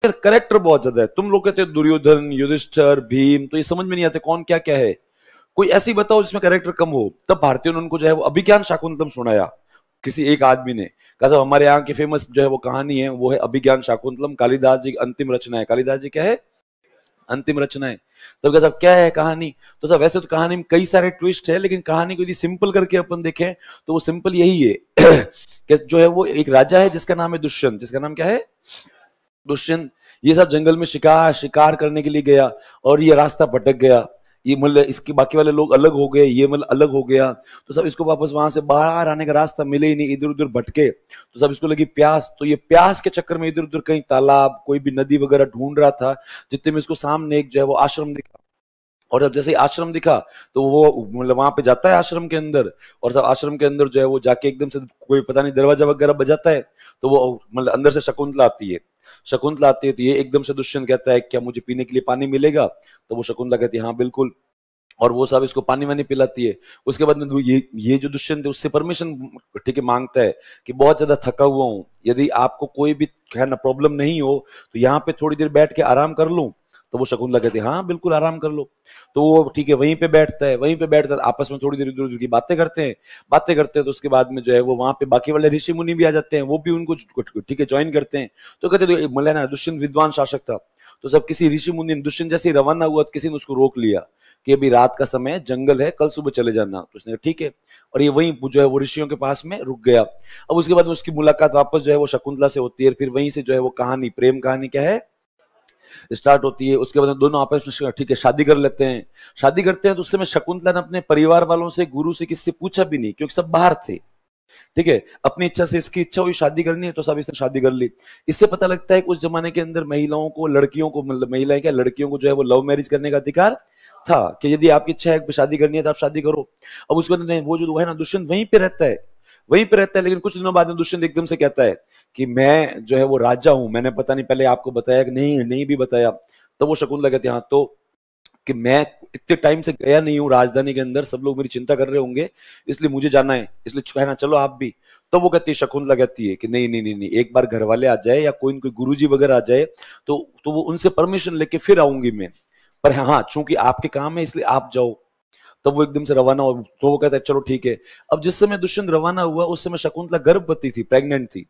Character बहुत ज्यादा है। तुम लोग कहते हो दुर्योधन, युधिष्ठिर, भीम, तो ये समझ में नहीं आते कौन क्या क्या है। कोई ऐसी बताओ जिसमें कैरेक्टर कम हो। तब भारतीयों ने उनको जो है वो अभिज्ञान शाकुंतलम सुनाया। किसी एक आदमी ने कहा साहब हमारे यहाँ की फेमस जो है वो कहानी है, वो है अभिज्ञान शाकुंतलम, कालिदास जी की अंतिम रचना है। कालिदास जी क्या है? अंतिम रचना है। तो क्या साहब क्या है कहानी? तो साहब वैसे तो कहानी में कई सारे ट्विस्ट है, लेकिन कहानी को यदि सिंपल करके अपन देखें तो वो सिंपल यही है कि जो है वो एक राजा है जिसका नाम है दुष्यंत। जिसका नाम क्या है? दुष्यंत। ये सब जंगल में शिकार शिकार करने के लिए गया और ये रास्ता भटक गया। ये मतलब इसके बाकी वाले लोग अलग हो गए, ये मतलब अलग हो गया। तो सब इसको वापस वहां से बाहर आने का रास्ता मिले ही नहीं, इधर उधर भटके। तो सब इसको लगी प्यास, तो ये प्यास के चक्कर में इधर उधर कहीं तालाब, कोई भी नदी वगैरह ढूंढ रहा था। जितने में इसको सामने एक जो है वो आश्रम दिखा। और जब जैसे ही आश्रम दिखा तो वो मतलब वहां पे जाता है आश्रम के अंदर। और सब आश्रम के अंदर जो है वो जाके एकदम से कोई पता नहीं दरवाजा वगैरह बजाता है। तो वो मतलब अंदर से शकुंतला आती है। शकुंतला आती है तो ये एकदम से दुष्यंत कहता है क्या मुझे पीने के लिए पानी मिलेगा? तो वो शकुंतला कहती है हाँ बिल्कुल। और वो सब इसको पानी वानी पिलाती है। उसके बाद में ये जो दुष्यंत है उससे परमिशन ठीक है मांगता है कि बहुत ज्यादा थका हुआ हूं, यदि आपको कोई भी है ना प्रॉब्लम नहीं हो तो यहाँ पे थोड़ी देर बैठ के आराम कर लूं। तो वो शकुंतला कहती है हाँ बिल्कुल आराम कर लो। तो वो ठीक है वहीं पे बैठता है। वहीं पे बैठता है, आपस में थोड़ी देर इधर उधर की बातें करते हैं। बातें करते हैं तो उसके बाद में जो है वो वहां पे बाकी वाले ऋषि मुनि भी आ जाते हैं, वो भी उनको ठीक है ज्वाइन करते हैं। तो कहते हैं मतलब ना दुष्यंत विद्वान शासक था। तो सब किसी ऋषि मुनि ने दुष्यंत जैसे ही रवाना हुआ तो किसी ने उसको रोक लिया कि अभी रात का समय है, जंगल है, कल सुबह चले जाना। तो उसने कहा ठीक है। और ये वहीं जो है वो ऋषियों के पास में रुक गया। अब उसके बाद में उसकी मुलाकात वापस जो है वो शकुंतला से होती है। फिर वहीं से जो है वो कहानी, प्रेम कहानी क्या है, स्टार्ट होती है। उसके बाद दोनों आपस में ठीक है शादी कर लेते हैं। शादी करते हैं तो उस समय शकुंतला ने अपने परिवार वालों से, गुरु से, किससे पूछा भी नहीं क्योंकि सब बाहर थे। ठीक है, अपनी इच्छा से, इसकी इच्छा हुई शादी करनी है तो सब इसने शादी कर ली। इससे पता लगता है कि उस जमाने के अंदर महिलाओं को, लड़कियों को, मतलब महिलाएं क्या लड़कियों को जो है वो लव मैरिज करने का अधिकार था कि यदि आपकी इच्छा है शादी करनी है तो आप शादी करो। अब उसके बाद वो जो है ना दुष्यंत वहीं पे रहता है, वहीं पे रहता है। लेकिन कुछ दिनों बाद में दुष्यंत एकदम से कहता है कि मैं जो है वो राजा हूं, मैंने पता नहीं पहले आपको बताया कि नहीं, नहीं भी बताया। तो वो शकुंतला कहती है हाँ तो कि मैं इतने टाइम से गया नहीं हूँ राजधानी के अंदर, सब लोग मेरी चिंता कर रहे होंगे इसलिए मुझे जाना है, इसलिए कहना चलो आप भी। तो वो कहती है, शकुंतला कहती है कि नहीं नहीं नहीं नहीं, एक बार घर वाले आ जाए या कोई न कोई गुरुजी वगैरह आ जाए तो वो उनसे परमिशन लेके फिर आऊंगी मैं। पर हाँ चूंकि आपके काम है इसलिए आप जाओ। तब वो एकदम से रवाना हो। तो वो कहता है चलो ठीक है। अब जिस समय दुष्यंत रवाना हुआ उस समय शकुंतला गर्भवती थी, प्रेग्नेंट थी।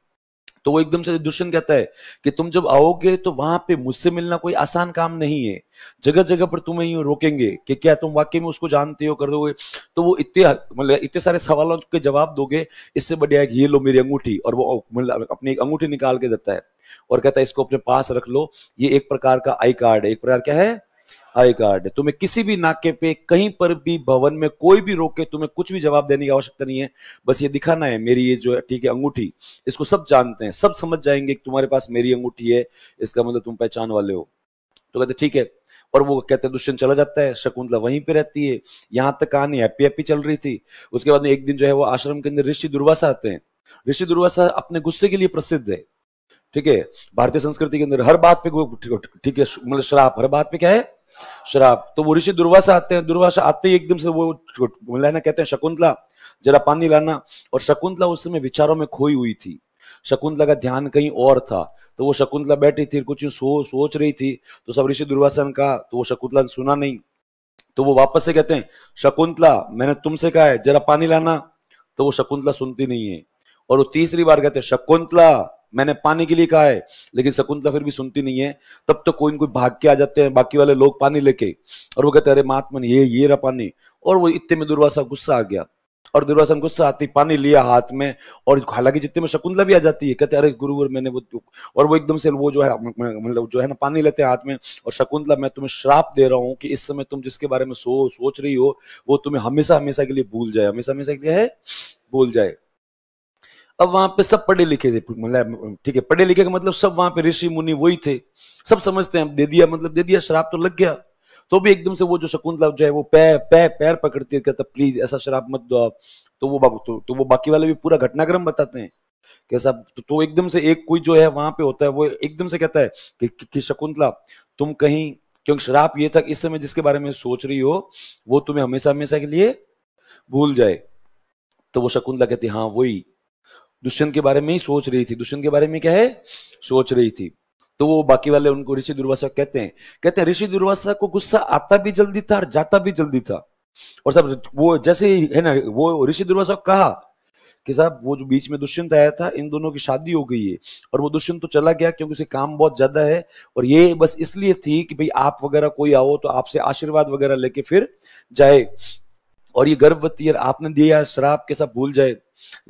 तो वो एकदम से दुष्यंत कहता है कि तुम जब आओगे तो वहां पे मुझसे मिलना कोई आसान काम नहीं है। जगह जगह पर तुम्हें यूं रोकेंगे कि क्या तुम वाकई में उसको जानते हो, कर दोगे? तो वो इतने मतलब इतने सारे सवालों के जवाब दोगे, इससे बढ़िया है कि ये लो मेरी अंगूठी। और वो मतलब अपनी एक अंगूठी निकाल के देता है और कहता है इसको अपने पास रख लो, ये एक प्रकार का आई कार्ड है। एक प्रकार क्या है? I card. तुम्हें किसी भी नाके पे, कहीं पर भी, भवन में कोई भी रोके, तुम्हें कुछ भी जवाब देने की आवश्यकता नहीं है। बस ये दिखाना है मेरी ये जो है ठीक है अंगूठी, इसको सब जानते हैं, सब समझ जाएंगे कि तुम्हारे पास मेरी अंगूठी है, इसका मतलब तुम पहचान वाले हो। तो कहते ठीक है। और वो कहते हैं दुष्यंत चला जाता है, शकुंतला वहीं पे रहती है। यहां तक कहानी हैप्पी हैप्पी चल रही थी। उसके बाद में एक दिन जो है वो आश्रम के अंदर ऋषि दुर्वासा आते हैं। ऋषि दुर्वासा अपने गुस्से के लिए प्रसिद्ध है। ठीक है, भारतीय संस्कृति के अंदर हर बात पे ठीक है मतलब श्राप, हर बात पे क्या है? श्राप। तो वो ऋषि दुर्वासा आते हैं। दुर्वासा आते ही एकदम से वो ना कहते हैं शकुंतला जरा पानी लाना। और शकुंतला उस समय विचारों में खोई हुई थी। शकुंतला का ध्यान कहीं और था। तो वो शकुंतला बैठी थी कुछ सोच रही थी। तो सब ऋषि दुर्वासा ने कहा तो वो शकुंतला ने सुना नहीं। तो वो वापस से कहते हैं शकुंतला मैंने तुमसे कहा है जरा पानी लाना। तो वो शकुंतला सुनती नहीं है। और वो तीसरी बार कहते हैं शकुंतला मैंने पानी के लिए कहा है, लेकिन शकुंतला फिर भी सुनती नहीं है। तब तो कोई न कोई भाग के आ जाते हैं बाकी वाले लोग पानी लेके। और वो कहते हैं अरे महात्मा ये रहा पानी। और वो इतने में दुर्वासा गुस्सा आ गया। और दुर्वासा ने गुस्सा आती पानी लिया हाथ में। और हालांकि जितने में शकुंतला भी आ जाती है, कहते अरे गुरुवर मैंने वो। और वो एकदम से वो जो है मतलब जो है ना पानी लेते हैं हाथ में। और शकुंतला मैं तुम्हें श्राप दे रहा हूं कि इस समय तुम जिसके बारे में सोच रही हो वो तुम्हें हमेशा हमेशा के लिए भूल जाए, हमेशा हमेशा के लिए है भूल जाए। अब वहां पे सब पढ़े लिखे थे, मतलब ठीक है पढ़े लिखे का मतलब सब वहां पे ऋषि मुनि वही थे। सब समझते हैं दे दिया मतलब दे दिया, श्राप तो लग गया। तो भी एकदम से वो जो शकुंतला जो है वो पैर पकड़ती है, कहता प्लीज ऐसा श्राप मत दो आप। तो वो बाकी वाले भी पूरा घटनाक्रम बताते हैं कैसा। तो एकदम से एक कोई जो है वहां पे होता है वो एकदम से कहता है कि शकुंतला तुम कहीं, क्योंकि श्राप ये था कि इस समय जिसके बारे में सोच रही हो वो तुम्हें हमेशा हमेशा के लिए भूल जाए। तो वो शकुंतला कहती हाँ वही दुष्यंत के बारे में ही सोच रही थी, दुष्यंत के बारे में क्या है सोच रही थी। तो वो बाकी वाले उनको ऋषि दुर्वासा कहते हैं ऋषि दुर्वासा को गुस्सा आता भी जल्दी था और जाता भी जल्दी था। और सब वो जैसे ही है ना, वो ऋषि दुर्वासा को कहा कि साहब वो जो बीच में दुष्यंत आया था, इन दोनों की शादी हो गई है, और वो दुष्यंत तो चला गया क्योंकि उसे काम बहुत ज्यादा है, और ये बस इसलिए थी कि भाई आप वगैरह कोई आओ तो आपसे आशीर्वाद वगैरह लेके फिर जाए, और ये गर्भवती है, आपने दिया श्राप के सब भूल जाए।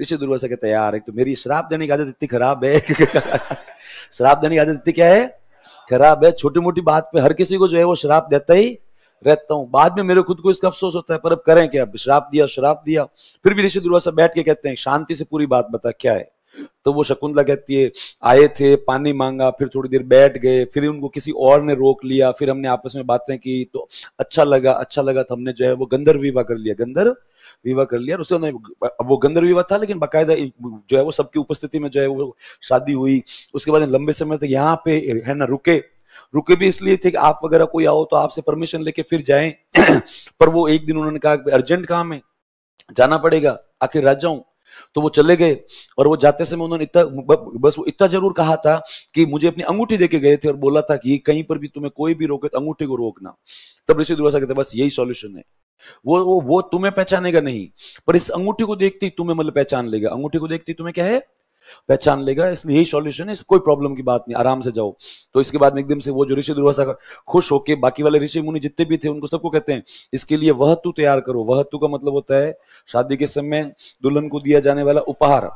ऋषि दुर्वासा कहता है यार एक तो मेरी श्राप देने की आदत इतनी खराब है श्राप देने की आदत इतनी क्या है, खराब है। छोटी मोटी बात पे हर किसी को जो है वो श्राप देता ही रहता हूं, बाद में मेरे खुद को इसका अफसोस होता है, पर अब करें क्या, श्राप दिया श्राप दिया। फिर भी ऋषि दुर्वासा बैठ के कहते हैं शांति से पूरी बात बता क्या है। तो वो शकुंतला कहती है आए थे, पानी मांगा, फिर थोड़ी देर बैठ गए, फिर उनको किसी और ने रोक लिया, फिर हमने आपस में बातें की तो अच्छा लगा तो हमने जो है वो गंधर्व विवाह कर लिया, गंधर्व विवाह कर लिया। उससे वो गंधर्व विवाह था लेकिन बाकायदा जो है वो सबकी उपस्थिति में जो है वो शादी हुई। उसके बाद लंबे समय तक यहाँ पे है ना रुके भी इसलिए थे कि आप वगैरह कोई आओ तो आपसे परमिशन लेके फिर जाएं पर वो एक दिन उन्होंने कहा अर्जेंट काम है, जाना पड़ेगा, आखिर राजा हूं। तो वो चले गए, और वो जाते समय उन्होंने बस वो इतना जरूर कहा था कि मुझे अपनी अंगूठी देके गए थे और बोला था कि कहीं पर भी तुम्हें कोई भी रोके तो अंगूठी को रोकना। तब ऋषि दुर्वासा कहते बस यही सॉल्यूशन है, वो तुम्हें पहचानेगा नहीं, पर इस अंगूठी को देखती तुम्हें मतलब पहचान लेगा, अंगूठी को देखती तुम्हें क्या है पहचान लेगा, इसलिए यही सॉल्यूशन है, कोई प्रॉब्लम की बात नहीं, आराम से जाओ। तो इसके बाद में एकदम से वो जो ऋषि दुर्वासा खुश होके बाकी वाले ऋषि मुनि जितने भी थे उनको सबको कहते हैं इसके लिए वह तू तैयार करो। वह तू का मतलब होता है शादी के समय दुल्हन को दिया जाने वाला उपहार।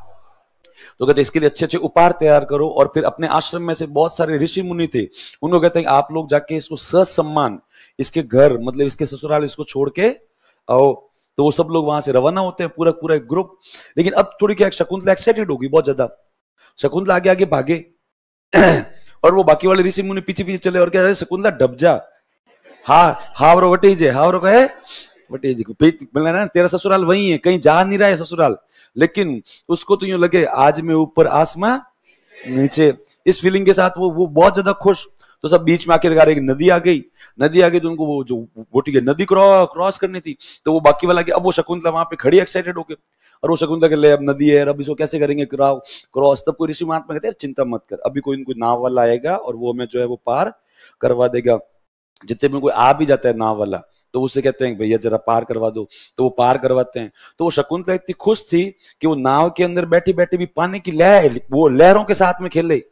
तो कहते इसके लिए अच्छे अच्छे उपहार तैयार करो, और फिर अपने आश्रम में से बहुत सारे ऋषि मुनि थे उनको कहते हैं आप लोग जाके इसको ससम्मान इसके घर मतलब इसके ससुराल इसको छोड़ के आओ। तो वो सब लोग वहां से रवाना होते हैं, पूरा पूरा एक ग्रुप। लेकिन अब थोड़ी क्या शकुंतला एक्साइटेड होगी बहुत ज्यादा, शकुंतला आगे आगे भागे और वो बाकी वाले ऋषि मुनि पीछे पीछे चले और कह रहे शकुंतला डब जा, हावरो वटेजे, हावरो का है वटेजे मिला ना, तेरा ससुराल वही है, कहीं जा नहीं रहा है ससुराल। लेकिन उसको तो यूं लगे आज मैं ऊपर आसमां नीचे, इस फीलिंग के साथ वो बहुत ज्यादा खुश। तो सब बीच में आखिरकार एक नदी आ गई तो उनको वो जो वो ठीक है नदी क्रॉस करनी थी, तो वो बाकी वाला अब वो शकुंतला वहां पे खड़ी एक्साइटेड होके, और वो शकुंतला के लिए अब नदी है, अब इसको कैसे करेंगे क्रॉस। तब कोई ऋषि महात्मा कहते हैं चिंता मत कर, अभी कोई इनको नाव वाला आएगा और वो हमें जो है वो पार करवा देगा। जितने में कोई आ भी जाता है नाव वाला तो उससे कहते हैं भैया जरा पार करवा दो, तो वो पार करवाते हैं। तो वो शकुंतला इतनी खुश थी कि वो नाव के अंदर बैठी बैठी भी पानी की वो लहरों के साथ में खेले,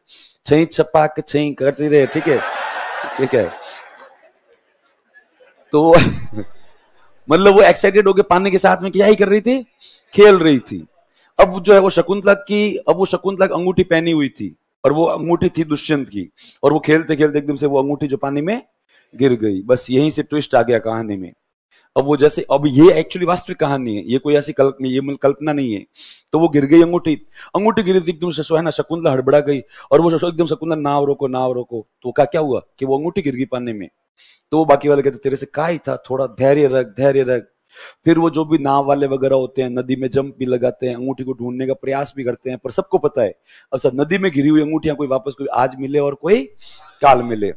छई छपाक छई करती रहे, ठीक है। तो मतलब वो एक्साइटेड होकर पानी के साथ में क्या ही कर रही थी, खेल रही थी। अब जो है वो शकुंतला की अंगूठी पहनी हुई थी, और वो अंगूठी थी दुष्यंत की, और वो खेलते खेलते एकदम से वो अंगूठी जो पानी में गिर गई। बस यहीं से ट्विस्ट आ गया कहानी में। अब वो जैसे अब ये एक्चुअली वास्तविक कहानी है, ये कोई ऐसी कल्पना नहीं है। तो वो गिर गई अंगूठी गिरी थी एकदम से, है ना, शकुंतला हड़बड़ा गई, और वो एकदम शकुंतला नाव रोको। तो क्या हुआ कि वो अंगूठी गिर गई पानी में। तो वो बाकी वाले कहते तेरे से का ही था, थोड़ा धैर्य रख। फिर वो जो भी नाव वाले वगैरह होते हैं नदी में जंप भी लगाते हैं, अंगूठी को ढूंढने का प्रयास भी करते हैं, पर सबको पता है अब सर नदी में गिरी हुई अंगूठियां कोई वापस कोई आज मिले और कोई काल मिले।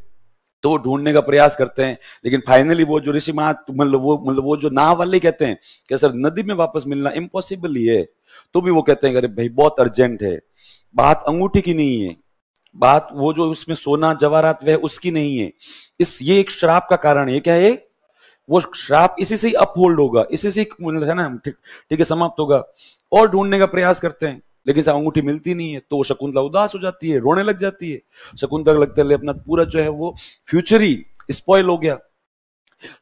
तो वो ढूंढने का प्रयास करते हैं, लेकिन फाइनली वो जो ऋषि मतलब वो जो नाव वाले कहते हैं कि सर नदी में वापस मिलना इम्पॉसिबल ही है। तो भी वो कहते हैं अरे भाई बहुत अर्जेंट है, बात अंगूठी की नहीं है, बात वो जो उसमें सोना जवाहरात वह उसकी नहीं है, ये एक श्राप का कारण है। क्या है वो श्राप, इसी से ही अपहोल्ड होगा, इसी से है ना, ठीक है, समाप्त होगा। और ढूंढने का प्रयास करते हैं लेकिन से अंगूठी मिलती नहीं है। तो शकुंतला उदास हो जाती है, रोने लग जाती है। शकुंतला को लगता है अपना पूरा जो है वो फ्यूचर ही स्पॉइल हो गया।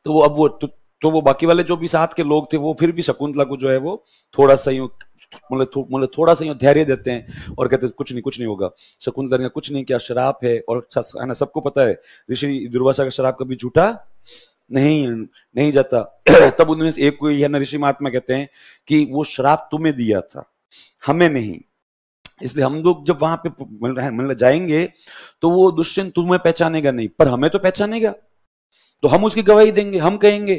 तो वो अब तो वो बाकी वाले जो भी साथ के लोग थे वो फिर भी शकुंतला को जो है वो थोड़ा सा यूं मतलब थोड़ा सा यूं धैर्य देते हैं और कहते हैं कुछ नहीं होगा। शकुंतला ने कुछ नहीं किया, शराप है, और है ना सबको पता है ऋषि दुर्वासा का शराप कभी झूठा नहीं जाता। तब उनमें से एक कोई है ना ऋषि महात्मा कहते हैं कि वो शराप तुम्हें दिया था, हमें नहीं, इसलिए हम लोग जब वहां पे मतलब जाएंगे तो वो दुष्यंत तुम्हें पहचानेगा नहीं, पर हमें तो पहचानेगा, तो हम उसकी गवाही देंगे। हम कहेंगे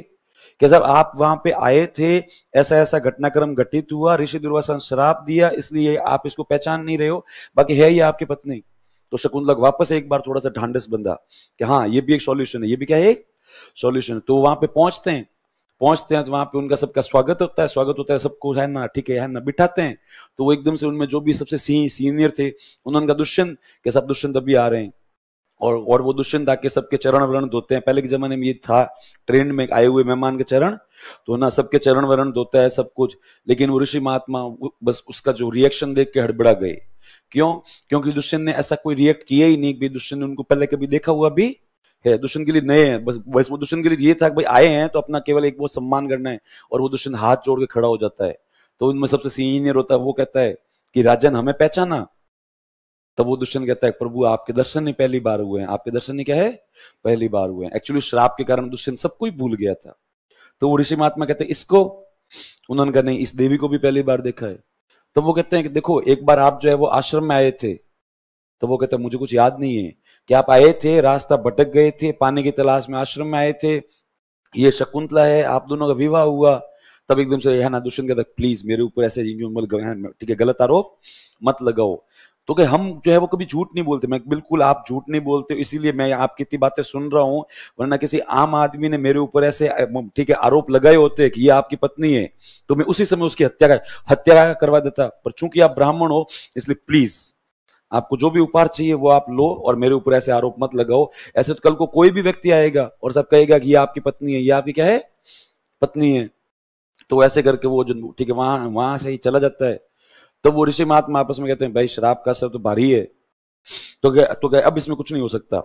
कि साहब आप वहां पे आए थे, ऐसा ऐसा घटनाक्रम घटित हुआ, ऋषि दुर्वासा ने श्राप दिया, इसलिए आप इसको पहचान नहीं रहे हो, बाकी है ये आपकी पत्नी। तो शकुंतला वापस एक बार थोड़ा सा ढांढस बंधा कि हाँ ये भी एक सॉल्यूशन है, ये भी क्या है सॉल्यूशन। तो वहां पे पहुंचते हैं तो वहां पे उनका सबका स्वागत होता है सबको, है ना, ठीक है ना, बिठाते हैं। तो वो एकदम से उनमें जो भी सबसे सीनियर थे उन्होंने कहा दुष्यंत के साथ, दुष्यंत अभी आ रहे हैं। और वो दुष्यंत आके सबके चरण वरण धोते हैं। पहले के जमाने में ये था ट्रेंड में, आए हुए मेहमान के चरण तो ना सबके चरण वरण धोता है सब कुछ। लेकिन वो ऋषि महात्मा बस उसका जो रिएक्शन देख के हड़बड़ा गए। क्यों? क्योंकि दुष्यंत ने ऐसा कोई रिएक्ट किया ही नहीं। दुष्यंत ने उनको पहले कभी देखा हुआ भी है, दुष्यंत के लिए नए हैं। बस वो दुष्यंत के लिए ये था कि भाई आए हैं तो अपना केवल एक वो सम्मान करना है। और वो दुष्यंत हाथ जोड़ के खड़ा हो जाता है। तो उनमें सबसे सीनियर होता है, वो कहता है कि राजन हमें पहचाना? तब वो दुष्यंत कहता है प्रभु आपके दर्शन ही पहली बार हुए हैं। आपके दर्शन ही क्या है? पहली बार हुए हैं। एक्चुअली श्राप के कारण दुष्यंत सब कुछ भूल गया था। तो वो ऋषि महात्मा कहते हैं इसको, उन्होंने कहा नहीं इस देवी को भी पहली बार देखा है। तो वो कहते हैं कि देखो एक बार आप जो है वो आश्रम में आए थे। तो वो कहते हैं मुझे कुछ याद नहीं है कि आप आए थे, रास्ता भटक गए थे, पानी की तलाश में आश्रम में आए थे, ये शकुंतला है, आप दोनों का विवाह हुआ। तब एकदम से है ना दुष्यंत कहता प्लीज मेरे ऊपर ऐसे ठीक है गलत आरोप मत लगाओ। तो कि हम जो है वो कभी झूठ नहीं बोलते, मैं बिल्कुल आप झूठ नहीं बोलते इसीलिए मैं आपकी इतनी बातें सुन रहा हूं। वरना किसी आम आदमी ने मेरे ऊपर ऐसे ठीक है आरोप लगाए होते कि ये आपकी पत्नी है तो मैं उसी समय उसकी हत्या करवा देता। पर चूंकि आप ब्राह्मण हो इसलिए प्लीज आपको जो भी उपहार चाहिए वो आप लो और मेरे ऊपर ऐसे आरोप मत लगाओ। ऐसे तो कल को कोई भी व्यक्ति आएगा और सब कहेगा कि ये आपकी पत्नी है, ये आपकी क्या है? पत्नी है। तो ऐसे करके वो जो ठीक है वहां वहां से ही चला जाता है। तो वो ऋषि महात्मा आपस में कहते हैं भाई शराब का असर तो भारी है। तो अब इसमें कुछ नहीं हो सकता।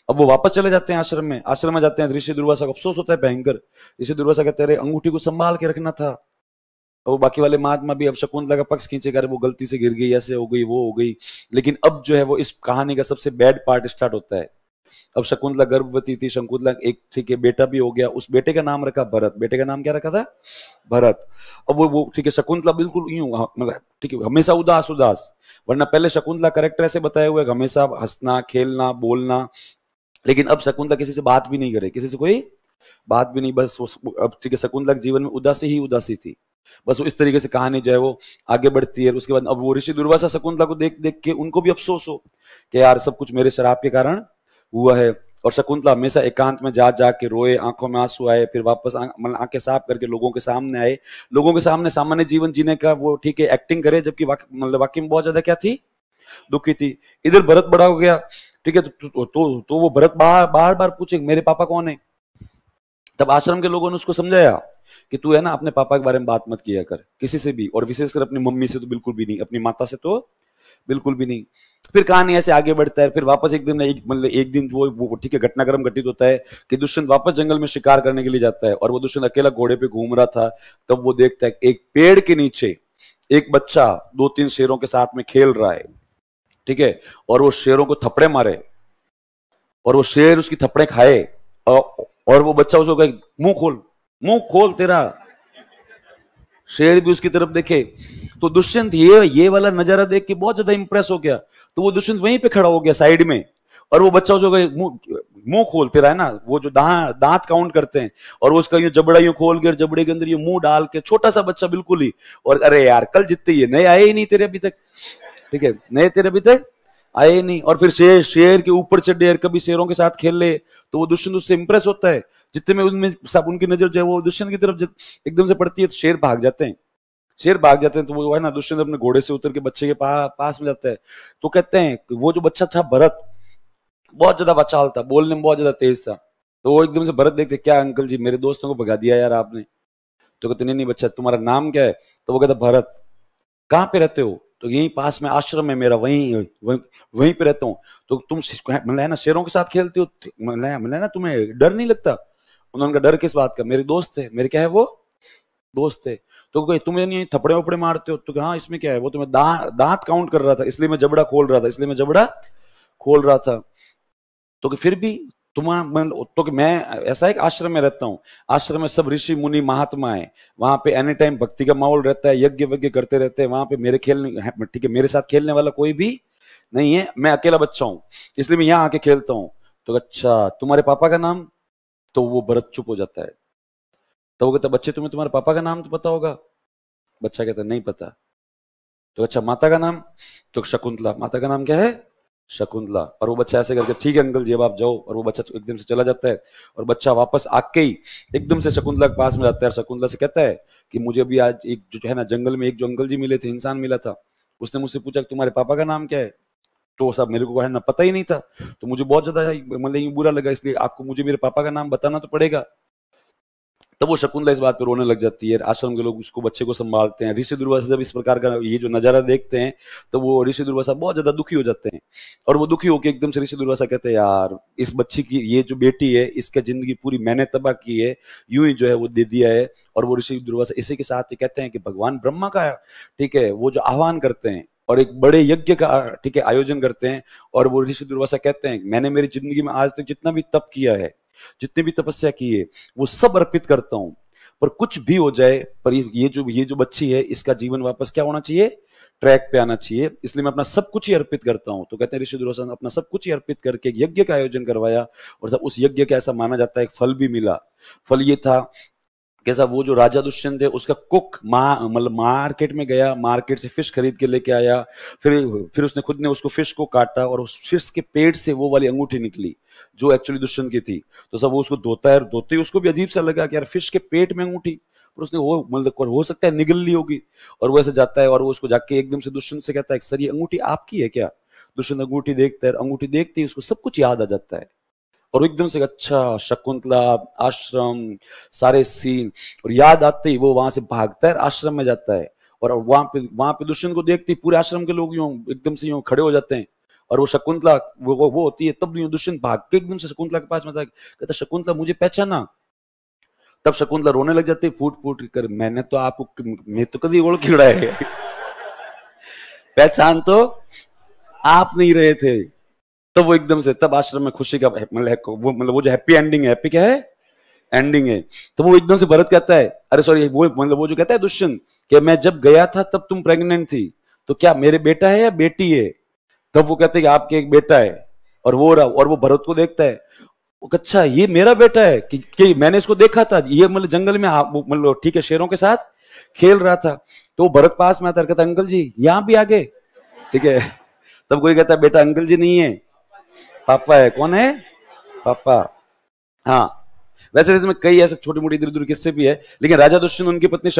अब वो वापस चले जाते हैं आश्रम में। आश्रम में जाते हैं, ऋषि दुर्वासा को अफसोस होता है भयंकर। ऋषि दुर्वासा कहते हैं अंगूठी को संभाल के रखना था। और वो बाकी वाले महात्मा भी अब शकुंतला का पक्ष खींचेगा, वो गलती से गिर गई, ऐसे हो गई, वो हो गई। लेकिन अब जो है वो इस कहानी का सबसे बैड पार्ट स्टार्ट होता है। अब शकुंतला गर्भवती थी, शकुंतला एक ठीक है बेटा भी हो गया, उस बेटे का नाम रखा भरत। बेटे का नाम क्या रखा था? भरत। अब वो ठीक है शकुंतला बिल्कुल यूं मतलब ठीक है हमेशा उदास उदास। वरना पहले शकुंतला कैरेक्टर ऐसे बताया हुआ है हमेशा हंसना खेलना बोलना। लेकिन अब शकुंतला किसी से बात भी नहीं करे, किसी से कोई बात भी नहीं, बस अब ठीक है शकुंतला के जीवन में उदासी ही उदासी थी। बस वो इस तरीके से कहानी जो है वो आगे बढ़ती है। उसके बाद अब वो ऋषि दुर्वासा शकुंतला को देख देख के उनको भी अफसोस हो कि यार सब कुछ मेरे शराब के कारण हुआ है। और शकुंतला हमेशा एकांत में जा जा के रोए, आंखों में आंसू आए, फिर वापस मतलब आंखें साफ करके लोगों के सामने आए, लोगों के सामने सामान्य जीवन जीने का वो ठीक है एक्टिंग करे, जबकि मतलब वाकई में बहुत ज्यादा क्या थी? दुखी थी। इधर भरत बड़ा हो गया। ठीक है तो वो भरत बार बार पूछे मेरे पापा कौन है। तब आश्रम के लोगों ने उसको समझाया कि तू है ना अपने पापा के बारे में बात मत किया कर किसी से भी, और विशेषकर अपनी मम्मी से तो बिल्कुल भी नहीं, अपनी माता से तो बिल्कुल भी नहीं। फिर कहानी ऐसे आगे बढ़ता है। फिर वापस एक दिन मतलब एक दिन वो ठीक है घटनाक्रम घटित होता है कि दुष्यंत वापस जंगल में शिकार करने के लिए जाता है। और वो दुष्यंत अकेला घोड़े पे घूम रहा था। तब वो देखता है एक पेड़ के नीचे एक बच्चा दो तीन शेरों के साथ में खेल रहा है। ठीक है, और वो शेरों को थप्पड़े मारे और वो शेर उसकी थप्पड़े खाए। और वो बच्चा उसको कहे मुंह खोल तेरा। शेर भी उसकी तरफ देखे। तो दुष्यंत ये वाला नजारा देख के बहुत ज्यादा इंप्रेस हो गया। तो वो दुष्यंत वहीं पे खड़ा हो गया साइड में। और वो बच्चा उसको कहे मुंह खोल तेरा, है ना वो जो दांत काउंट करते हैं, और वो उसका यूं जबड़ा यूं खोल के जबड़े के अंदर यूं मुंह डाल के, छोटा सा बच्चा बिल्कुल ही। और अरे यार कल जितने ये नए आए ही नहीं तेरे अभी तक, ठीक है नए तेरे अभी तक आए ही नहीं। और फिर शेर के ऊपर चढ़े और कभी शेरों के साथ खेल ले। तो वो दुष्यंत उससे इंप्रेस होता है। जितने में उनमें सब उनकी नजर जो है वो दुष्यंत की तरफ एकदम से पड़ती है तो शेर भाग जाते हैं। शेर भाग जाते हैं तो वो है ना दुष्यंत अपने घोड़े से उतर के बच्चे के पास में जाता है। तो कहते हैं वो जो बच्चा था भरत बहुत ज्यादा बचाल था, बोलने में बहुत ज्यादा तेज था। तो वो एकदम से भरत देखते क्या अंकल जी मेरे दोस्तों को भगा दिया यार आपने। तो कहते नहीं बच्चा तुम्हारा नाम क्या है? तो वो कहता भरत। कहाँ पे रहते हो? तो यहीं पास में आश्रम है मेरा, वहीं पे रहता हूँ। तो तुम मतलब है ना शेरों के साथ खेलते हो, मतलब है ना तुम्हें डर नहीं लगता? उन्होंने कहा डर किस बात का, मेरे दोस्त है, मेरे क्या है वो दोस्त है। तो कोई तुम्हें नहीं थपड़े वपड़े मारते हो? तो हाँ इसमें क्या है, वो तुम्हें दांत काउंट कर रहा था इसलिए मैं जबड़ा खोल रहा था, इसलिए मैं जबड़ा खोल रहा था। तो कि फिर भी तुम्हारा तो कि मैं ऐसा एक आश्रम में रहता हूँ, आश्रम में सब ऋषि मुनि महात्मा है, वहां पे एनी टाइम भक्ति का माहौल रहता है, यज्ञ वज्ञ करते रहते हैं, वहां पे मेरे खेलने ठीक है मेरे साथ खेलने वाला कोई भी नहीं है, मैं अकेला बच्चा हूँ इसलिए मैं यहाँ आके खेलता हूँ। तो अच्छा तुम्हारे पापा का नाम? तो वो भरत चुप हो जाता है। तो वो कहता बच्चे तुम्हें तुम्हारे पापा का नाम तो पता होगा? बच्चा कहता नहीं पता। तो अच्छा माता का नाम? तो शकुंतला। माता का नाम क्या है? शकुंतला। और वो बच्चा ऐसे करके ठीक है अंकल जी अब आप जाओ, और वो बच्चा एकदम से चला जाता है। और बच्चा वापस आके ही एकदम से शकुंतला के पास में जाता है और शकुंतला से कहता है कि मुझे अभी आज एक जो है ना जंगल में एक जो अंकल जी मिले थे, इंसान मिला था, उसने मुझसे पूछा कि तुम्हारे पापा का नाम क्या है? तो साहब मेरे को है ना पता ही नहीं था, तो मुझे बहुत ज्यादा मतलब यूं बुरा लगा, इसलिए आपको मुझे मेरे पापा का नाम बताना तो पड़ेगा। तब वो शकुंतला इस बात पे रोने लग जाती है। आश्रम के लोग उसको बच्चे को संभालते हैं। ऋषि दुर्वासा जब इस प्रकार का ये जो नजारा देखते हैं तो वो ऋषि दुर्वासा बहुत ज्यादा दुखी हो जाते हैं, और वो दुखी होकर एकदम से ऋषि दुर्वासा कहते हैं यार इस बच्ची की ये जो बेटी है इसका जिंदगी पूरी मैंने तबाह की है, यूं ही जो है वो दे दिया है। और वो ऋषि दुर्वासा इसी के साथ ही कहते हैं कि भगवान ब्रह्मा का ठीक है वो जो आह्वान करते हैं और एक बड़े यज्ञ का ठीक है आयोजन करते हैं। और वो ऋषि दुर्वासा कहते हैं मैंने मेरी जिंदगी में आज तक जितना भी तप किया है, जितनी भी तपस्या की है, वो सब अर्पित करता हूं, पर कुछ भी हो जाए, पर ये जो बच्ची है इसका जीवन वापस क्या होना चाहिए, ट्रैक पे आना चाहिए, इसलिए मैं अपना सब कुछ ही अर्पित करता हूं। तो कहते हैं ऋषि दुर्वासा ने अपना सब कुछ ही अर्पित करके एक यज्ञ का आयोजन करवाया, और सब उस यज्ञ का ऐसा माना जाता है एक फल भी मिला। फल ये था कैसा, वो जो राजा दुष्यंत है उसका कुक मतलब मार्केट में गया, मार्केट से फिश खरीद के लेके आया, फिर उसने खुद ने उसको फिश को काटा और उस फिश के पेट से वो वाली अंगूठी निकली जो एक्चुअली दुष्यंत की थी। तो सब वो उसको धोता है, और धोते ही उसको भी अजीब सा लगा कि यार फिश के पेट में अंगूठी, पर उसने वो मतलब हो सकता है निगल ली होगी, और वो ऐसे जाता है और वो उसको जाके एकदम से दुष्यंत से कहता है सर ये अंगूठी आपकी है क्या। दुष्यंत अंगूठी देखता है, अंगूठी देखते ही उसको सब कुछ याद आ जाता है, और एकदम से अच्छा शकुंतला, आश्रम, सारे सीन, और याद आते ही वो वहां से भागता है, आश्रम में जाता है, और वहां पे दुष्यंत को देखते ही पूरे आश्रम के लोग यूं एकदम से यूं खड़े हो जाते हैं। और वो शकुंतला वो होती है, तब यूं दुष्यंत भाग के एकदम से शकुंतला के पास में था, कहता शकुंतला मुझे पहचाना। तब शकुंतला रोने लग जाती है फूट फूट कर, मैंने तो आपको मैं तो कभी ओळख खड़ा है पहचान तो आप नहीं रहे थे। तब वो एकदम से, तब आश्रम में खुशी का वो जो हैप्पी एंडिंग है, हैप्पी क्या है, एंडिंग है। तो वो एकदम से भरत कहता है, अरे सॉरी वो जो कहता है दुष्यंत कि मैं जब गया था तब तुम प्रेग्नेंट थी, तो क्या मेरे बेटा है या बेटी है। तब वो कहते हैं कि आपके एक बेटा है, और वो भरत को देखता है, वो अच्छा ये मेरा बेटा है कि मैंने इसको देखा था, ये मतलब जंगल में मतलब ठीक है शेरों के साथ खेल रहा था। तो वो भरत पास में आता है, कहता अंकल जी यहां भी आ गए, ठीक है। तब कोई कहता है बेटा अंकल जी नहीं है, पापा है। कौन है, पापा। हाँ, वैसे इसमें कई ऐसे छोटी मोटी इधर उधर किस्से भी है, लेकिन राजा दुष्यंत उनकी पत्नी